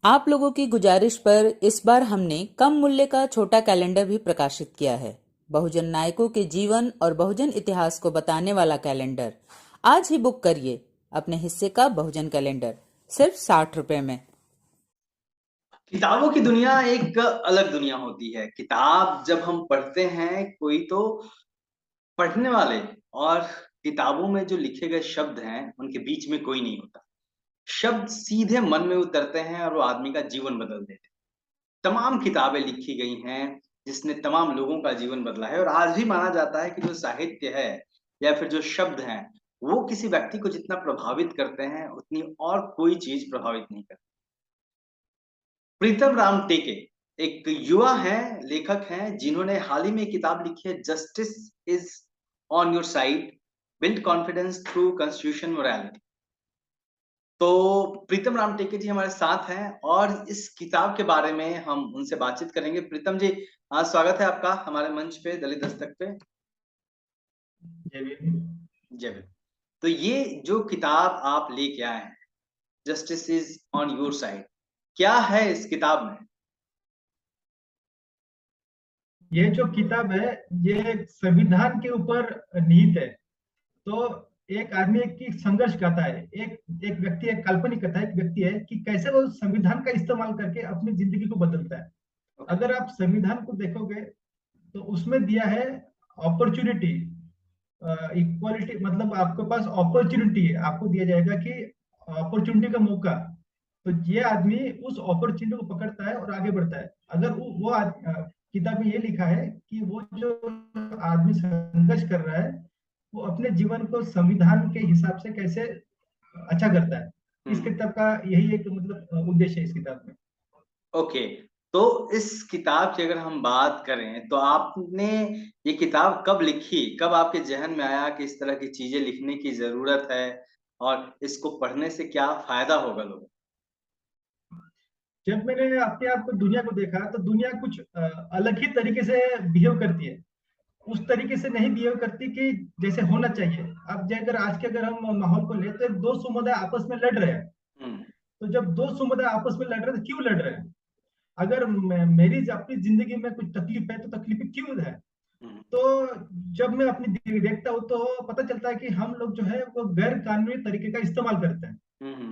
आप लोगों की गुजारिश पर इस बार हमने कम मूल्य का छोटा कैलेंडर भी प्रकाशित किया है। बहुजन नायकों के जीवन और बहुजन इतिहास को बताने वाला कैलेंडर। आज ही बुक करिए अपने हिस्से का बहुजन कैलेंडर, सिर्फ 60 रुपए में। किताबों की दुनिया एक अलग दुनिया होती है। किताब जब हम पढ़ते हैं कोई तो पढ़ने वाले और किताबों में जो लिखे गए शब्द हैं उनके बीच में कोई नहीं होता। शब्द सीधे मन में उतरते हैं और वो आदमी का जीवन बदल देते हैं। तमाम किताबें लिखी गई हैं जिसने तमाम लोगों का जीवन बदला है और आज भी माना जाता है कि जो साहित्य है या फिर जो शब्द हैं वो किसी व्यक्ति को जितना प्रभावित करते हैं उतनी और कोई चीज प्रभावित नहीं करती। प्रीतम राम टेके एक युवा हैं, लेखक हैं जिन्होंने हाल ही में एक किताब लिखी है, justice is on your side, build confidence through constitution morality. तो प्रीतम राम टेके जी हमारे साथ हैं और इस किताब के बारे में हम उनसे बातचीत करेंगे। प्रीतम जी, स्वागत है आपका हमारे मंच पे, दलित दस्तक पे। जय भीम। जय भीम। तो ये जो किताब आप लेके आए हैं, justice is on your side, क्या है इस किताब में? ये जो किताब है ये संविधान के ऊपर निहित है। तो एक आदमी की संघर्ष करता है, एक एक व्यक्ति, एक काल्पनिक कथा, एक व्यक्ति है कि कैसे वो संविधान का इस्तेमाल करके अपनी जिंदगी को बदलता है। अगर आप संविधान को देखोगे तो उसमें दिया है अपॉर्चुनिटी, इक्वालिटी, मतलब आपके पास अपॉर्चुनिटी है, आपको दिया जाएगा कि अपॉर्चुनिटी का मौका। तो ये आदमी उस अपॉर्चुनिटी को पकड़ता है और आगे बढ़ता है। अगर किताब में ये लिखा है कि वो जो आदमी संघर्ष कर रहा है वो अपने जीवन को संविधान के हिसाब से कैसे अच्छा करता है। इस किताब का यही एक मतलब उद्देश्य है इस किताब में। ओके, तो इस किताब की अगर हम बात करें तो आपने ये किताब कब लिखी, कब आपके जहन में आया कि इस तरह की चीजें लिखने की जरूरत है और इसको पढ़ने से क्या फायदा होगा लोगों को? जब मैंने अपने आप को दुनिया को देखा तो दुनिया कुछ अलग ही तरीके से बिहेव करती है। उस तरीके से नहीं बिहेव करती कि जैसे होना चाहिए। अब अगर आज के अगर हम माहौल को ले तो दो समुदाय आपस में लड़ रहे हैं। हम्म। तो जब दो समुदाय आपस में लड़ रहे हैं तो क्यों लड़ रहे हैं? अगर मेरी अपनी जिंदगी में कुछ तकलीफ है तो तकलीफ क्यों है? हम्म। तो जब मैं अपनी देखता हूँ तो पता चलता है कि हम लोग जो है वो गैर कानूनी तरीके का इस्तेमाल करते हैं,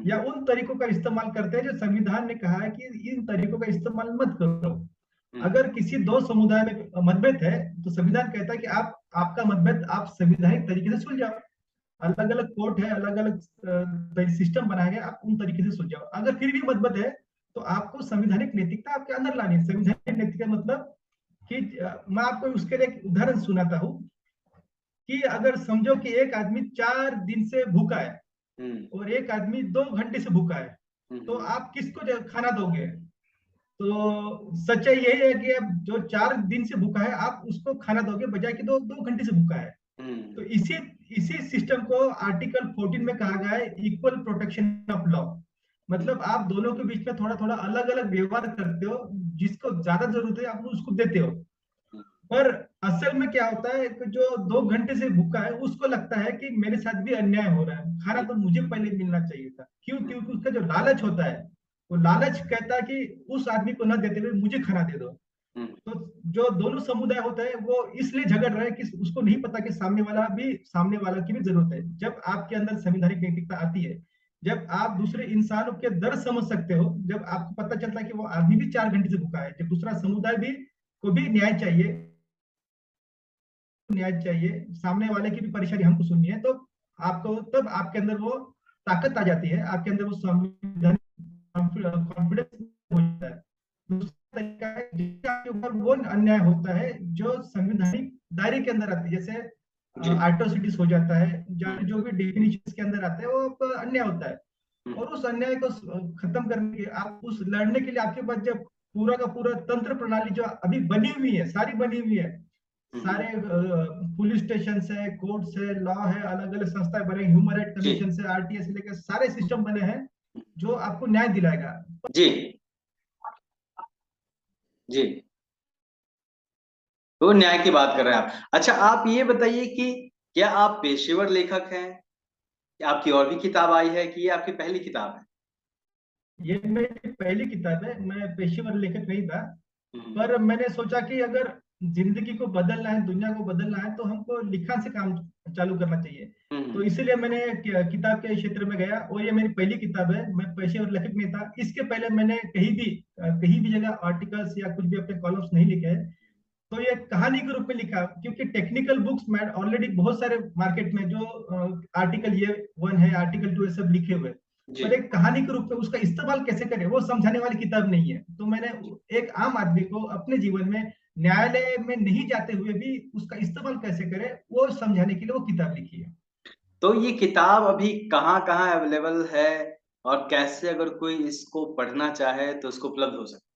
या उन तरीकों का इस्तेमाल करते हैं जो संविधान ने कहा है कि इन तरीकों का इस्तेमाल मत करो। अगर किसी दो समुदाय में मतभेद है तो संविधान कहता है कि आप आपका मतभेद आप संवैधानिक तरीके से सुलझाओ। अलग अलग कोर्ट है, अलग अलग सिस्टम बनाया गया, आप उन तरीके से सुलझाओ। अगर फिर भी मतभेद है तो आपको संवैधानिक नैतिकता आपके अंदर लानी है। संवैधानिक नैतिकता मतलब कि मैं आपको उसके लिए एक उदाहरण सुनाता हूँ कि अगर समझो कि एक आदमी 4 दिन से भूखा है और एक आदमी 2 घंटे से भूखा है, तो आप किसको खाना दोगे? तो सच्चाई यही है कि अब जो 4 दिन से भूखा है आप उसको खाना दोगे, बजाय कि 2 घंटे से भूखा है। तो इसी इसी सिस्टम को आर्टिकल 14 में कहा गया है इक्वल प्रोटेक्शन ऑफ लॉ। मतलब आप दोनों के बीच में थोड़ा थोड़ा अलग अलग व्यवहार करते हो, जिसको ज्यादा जरूरत है आप उसको देते हो। पर असल में क्या होता है कि जो 2 घंटे से भूखा है उसको लगता है कि मेरे साथ भी अन्याय हो रहा है, खाना तो मुझे पहले मिलना चाहिए था। क्यों? क्योंकि उसका जो लालच होता है, वो लालच कहता है कि उस आदमी को न देते हुए मुझे खाना दे दो। तो जो दोनों समुदाय होता है वो इसलिए झगड़ रहा है कि उसको नहीं पता कि सामने वाला की भी जरूरत है। जब आपके अंदर संवैधानिक नैतिकता आती है, जब आप दूसरे इंसानों के दर्द समझ सकते हो, जब आपको पता चलता है कि वो आदमी भी 4 घंटे से भूखा है, जब दूसरा समुदाय भी को भी न्याय चाहिए, सामने वाले की भी परेशानी हमको सुननी है, तो आपको तब आपके अंदर वो ताकत आ जाती है, आपके अंदर वो संविधान कॉन्फिडेंस हो जाता है। दूसरा तरीका है जिससे आपके ऊपर वो अन्याय होता है जो संवैधानिक दायरे के अंदर आती है, जैसे एट्रोसिटीज हो जाता है, जो भी डेफिनेशन के अंदर आता है वो अन्याय होता है। और उस अन्याय को खत्म करने के आप उस लड़ने के लिए आपके पास जब पूरा का पूरा तंत्र प्रणाली जो अभी बनी हुई है, सारी बनी हुई है, सारे पुलिस स्टेशन है, कोर्ट्स है, लॉ है, अलग अलग संस्थाएं बने, ह्यूमन राइट कमीशन से आरटीएस से लेकर सारे सिस्टम बने हैं जो आपको न्याय दिलाएगा। जी जी, तो न्याय की बात कर रहे हैं आप। अच्छा, आप ये बताइए कि क्या आप पेशेवर लेखक हैं? क्या आपकी और भी किताब आई है कि ये आपकी पहली किताब है? ये मेरी पहली किताब है, मैं पेशेवर लेखक नहीं था, पर मैंने सोचा कि अगर जिंदगी को बदलना है, दुनिया को बदलना है, तो हमको लिखा से काम चालू करना चाहिए। तो इसीलिए मैंने किताब के क्षेत्र में गया, और ये मेरी पहली किताब है। मैं पेशेवर लेखक नहीं था, इसके पहले मैंने कहीं भी जगह आर्टिकल्स या कुछ भी अपने कॉलम्स नहीं लिखे हैं। तो ये कहानी के रूप में लिखा, क्योंकि टेक्निकल बुक्स में ऑलरेडी बहुत सारे मार्केट में जो आर्टिकल ये 1 है, आर्टिकल 2 है, सब लिखे हुए, पर एक कहानी के रूप में उसका इस्तेमाल कैसे करें वो समझाने वाली किताब नहीं है। तो मैंने एक आम आदमी को अपने जीवन में न्यायालय में नहीं जाते हुए भी उसका इस्तेमाल कैसे करे वो समझाने के लिए वो किताब लिखी है। तो ये किताब अभी कहाँ-कहाँ अवेलेबल है और कैसे अगर कोई इसको पढ़ना चाहे तो उसको उपलब्ध हो सकता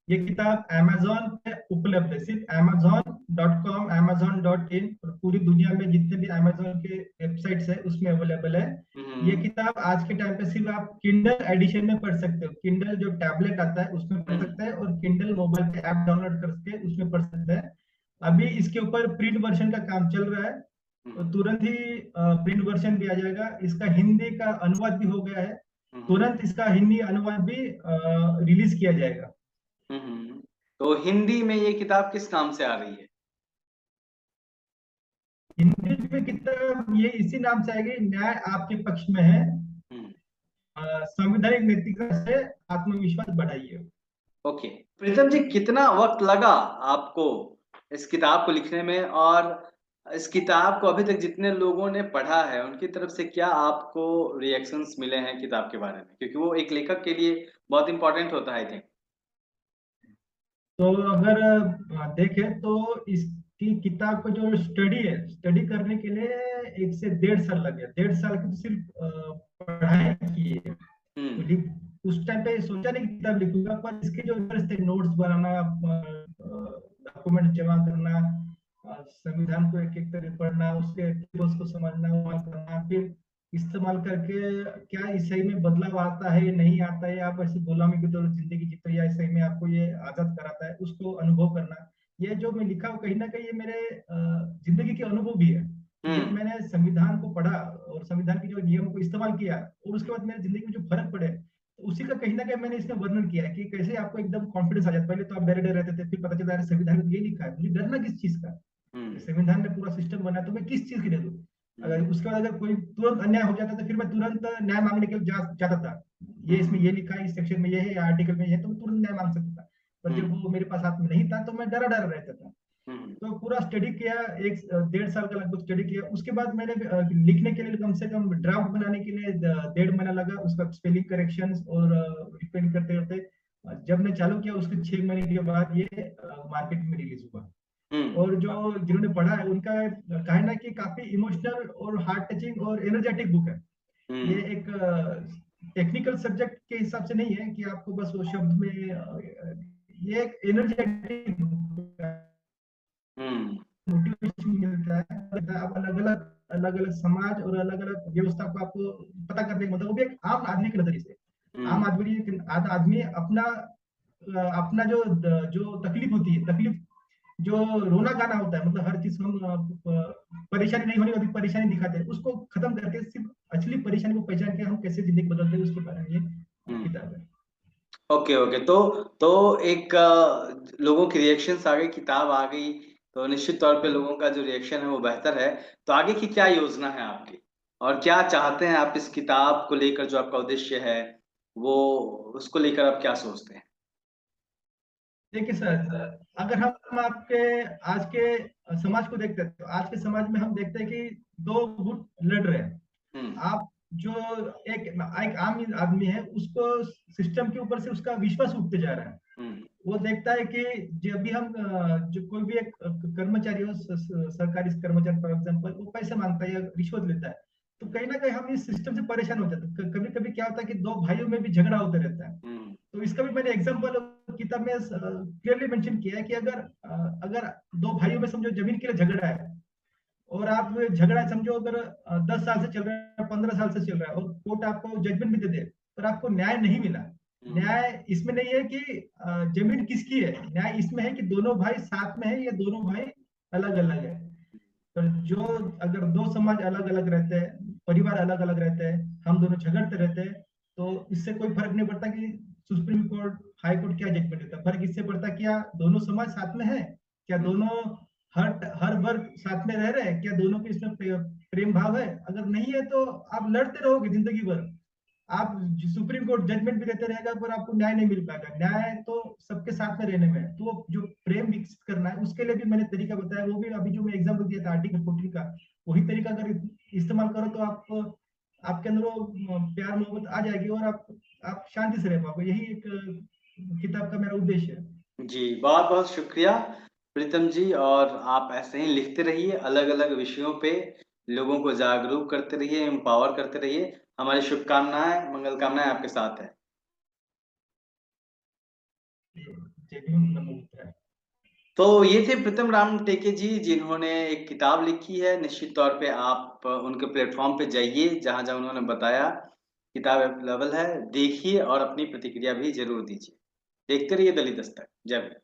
ये किताब अमेज़न पे उपलब्ध है, सिर्फ amazon.com, amazon.in, और पूरी दुनिया में जितने भी अमेज़न के वेबसाइट्स है उसमें अवेलेबल है। ये किताब आज के टाइम पे सिर्फ आप किंडल एडिशन में पढ़ सकते हो, किंडल जो टैबलेट आता है उसमें पढ़ सकते हैं, और किंडल मोबाइल पे ऐप डाउनलोड करके उसमें पढ़ सकते हैं। अभी इसके ऊपर प्रिंट वर्जन का काम चल रहा है, तो तुरंत ही प्रिंट वर्जन भी आ जाएगा। इसका हिंदी का अनुवाद भी हो गया है, तुरंत इसका हिंदी अनुवाद भी रिलीज किया जाएगा। तो हिंदी में ये किताब किस नाम से आ रही है? हिंदी में किताब ये इसी नाम से आएगी, न्याय आपके पक्ष में है, संवैधानिक नैतिकता से आत्मविश्वास बढ़ाइए। ओके, प्रीतम जी कितना वक्त लगा आपको इस किताब को लिखने में, और इस किताब को अभी तक जितने लोगों ने पढ़ा है उनकी तरफ से क्या आपको रिएक्शंस मिले हैं किताब के बारे में? क्योंकि वो एक लेखक के लिए बहुत इम्पोर्टेंट होता है आई थिंक। तो अगर देखें तो इसकी किताब का जो स्टडी है, स्टडी करने के लिए 1 से 1.5 साल लगे। 1.5 साल की तो सिर्फ पढ़ाई की है। तो उस टाइम पे सोचा नहीं कि किताब लिखूंगा, पर इसके जो थे नोट्स बनाना, डॉक्यूमेंट जमा करना, संविधान को एक एक करके पढ़ना, उसके टेबल्स को समझना, फिर इस्तेमाल करके क्या इस सही में बदलाव आता है या नहीं आता है, आप ऐसे गुलामी की तरह जिंदगी जीते या सही में आपको ये आजाद कराता है, उसको अनुभव करना। ये जो मैं लिखा हूँ कहीं ना कहीं ये मेरे जिंदगी के अनुभव भी है। जब मैंने संविधान को पढ़ा और संविधान के जो नियमों को इस्तेमाल किया, और उसके बाद मेरी जिंदगी में जो फर्क पड़े, तो उसी का कहीं ना कहीं मैंने इसमें वर्णन किया है कि कैसे आपको एकदम कॉन्फिडेंस आ जाता है। पहले तो आप डरे डरे रहते थे, फिर पता चला संविधान में ये लिखा है, मुझे डरना किस चीज का, संविधान ने पूरा सिस्टम बनाया, तो मैं किस चीज के डरूं। अगर उसके बाद अगर कोई तुरंत अन्याय हो जाता तो फिर मैं तुरंत न्याय मांगने के लिए जाता था, ये इसमें ये लिखा है, इस सेक्शन में ये है, या आर्टिकल में ये है, तो मैं तुरंत न्याय मांग सकता था। पर जब वो मेरे पास हाथ में नहीं था तो मैं डरा डरा रहता था। तो पूरा स्टडी किया, 1.5 साल का लगभग स्टडी किया। उसके बाद मैंने लिखने के लिए कम से कम ड्राफ्ट बनाने के लिए 1.5 महीना लगा, उसका स्पेलिंग करेक्शन और रिपेंट करते करते जब मैं चालू किया उसके 6 महीने के बाद ये मार्केट में रिलीज हुआ। और जो जिन्होंने पढ़ा है उनका कहना है कि काफी इमोशनल और हार्ट टचिंग और एनर्जेटिक बुक है। ये एक टेक्निकल सब्जेक्ट के हिसाब से नहीं है कि आपको बस वो शब्द में, ये एक एनर्जेटिक बुक है, मोटिवेशन मिलता है। आप अलग अलग समाज और अलग अलग व्यवस्था को आपको पता करने का, मतलब वो भी एक आम आदमी के नजरिए से। आम आदमी अपना अपना जो तकलीफ होती है, तकलीफ जो रोना गाना होता है, मतलब हर चीज हम परेशानी नहीं होनी, अभी परेशानी दिखाते हैं, उसको खत्म करके सिर्फ असली परेशानी को पहचान के हम कैसे जिंदगी बदलते हैं उसके बारे में ये किताब है। ओके ओके, तो एक लोगों की रिएक्शंस आ गई, किताब आ गई, तो निश्चित तौर पे लोगों का जो रिएक्शन है वो बेहतर है। तो आगे की क्या योजना है आपकी, और क्या चाहते हैं आप इस किताब को लेकर, जो आपका उद्देश्य है वो, उसको लेकर आप क्या सोचते हैं? देखिए सर, अगर हम आपके आज के समाज को देखते हैं, तो आज के समाज में हम देखते हैं कि 2 गुट लड़ रहे हैं। आप जो एक आम आदमी है, उसको सिस्टम के ऊपर से उसका विश्वास उठते जा रहा है। वो देखता है कि जब भी हम जो कोई भी एक कर्मचारी हो, सरकारी कर्मचारी फॉर एग्जाम्पल, वो पैसे मांगता है या रिश्वत लेता है, तो कहीं ना कहीं हम इस सिस्टम से परेशान हो जाते हैं। कभी कभी क्या होता है कि 2 भाइयों में भी झगड़ा होता रहता है। तो इसका भी मैंने एग्जाम्पल किताब में क्लियरली मेंशन किया है कि अगर 2 भाइयों में समझो जमीन के लिए झगड़ा है, और आप झगड़ा समझो अगर 10 साल से चल रहा है, 15 साल से चल रहा है, और कोर्ट आपको जजमेंट भी दे दे, पर आपको न्याय नहीं मिला। न्याय इसमें नहीं है कि जमीन किसकी है, न्याय इसमें है कि दोनों भाई साथ में है या दोनों भाई अलग अलग है। पर जो अगर 2 समाज अलग अलग रहते हैं, परिवार अलग अलग रहते हैं, हम दोनों झगड़ते रहते हैं, तो इससे कोई फर्क नहीं पड़ता कि सुप्रीम कोर्ट हाई कोर्ट क्या जजमेंट देता है। फर्क इससे पड़ता है क्या दोनों समाज साथ में है, क्या दोनों हर हर वर्ग साथ में रह रहे हैं, क्या दोनों के इसमें प्रेम भाव है। अगर नहीं है तो आप लड़ते रहोगे जिंदगी भर, आप सुप्रीम कोर्ट जजमेंट भी देते रहेगा पर आपको न्याय नहीं मिल पाएगा। न्याय तो सबके साथ में रहने में है। तो जो प्रेम विकसित करना है उसके लिए भी मैंने तरीका बताया, वो भी अभी जो मैं एग्जाम्पल दिया था आर्टिकल 14 का, वही तरीका अगर इस्तेमाल करो तो आप आपके अंदर वो प्यार मोहब्बत आ जाएगी और आप शांति से रह पाओगे। यही एक किताब का मेरा उद्देश्य है। जी, बहुत-बहुत शुक्रिया प्रीतम जी, और आप ऐसे ही लिखते रहिए, अलग-अलग विषयों पे लोगों को जागरूक करते रहिए, एम्पावर करते रहिए। हमारी शुभकामनाएँ, मंगल कामनाएँ आपके साथ हैं। जय भीम, नमो बुद्धाय। तो ये थे प्रीतम राम टेके जी, जिन्होंने एक किताब लिखी है। निश्चित तौर पे आप उनके प्लेटफ़ॉर्म पे जाइए, जहाँ-जहाँ उन्होंने बताया, किताब अवेलेबल है, देखिए और अपनी प्रतिक्रिया भी ज़रूर दीजिए। देखते रहिए दलित दस्तक। जय हिंद।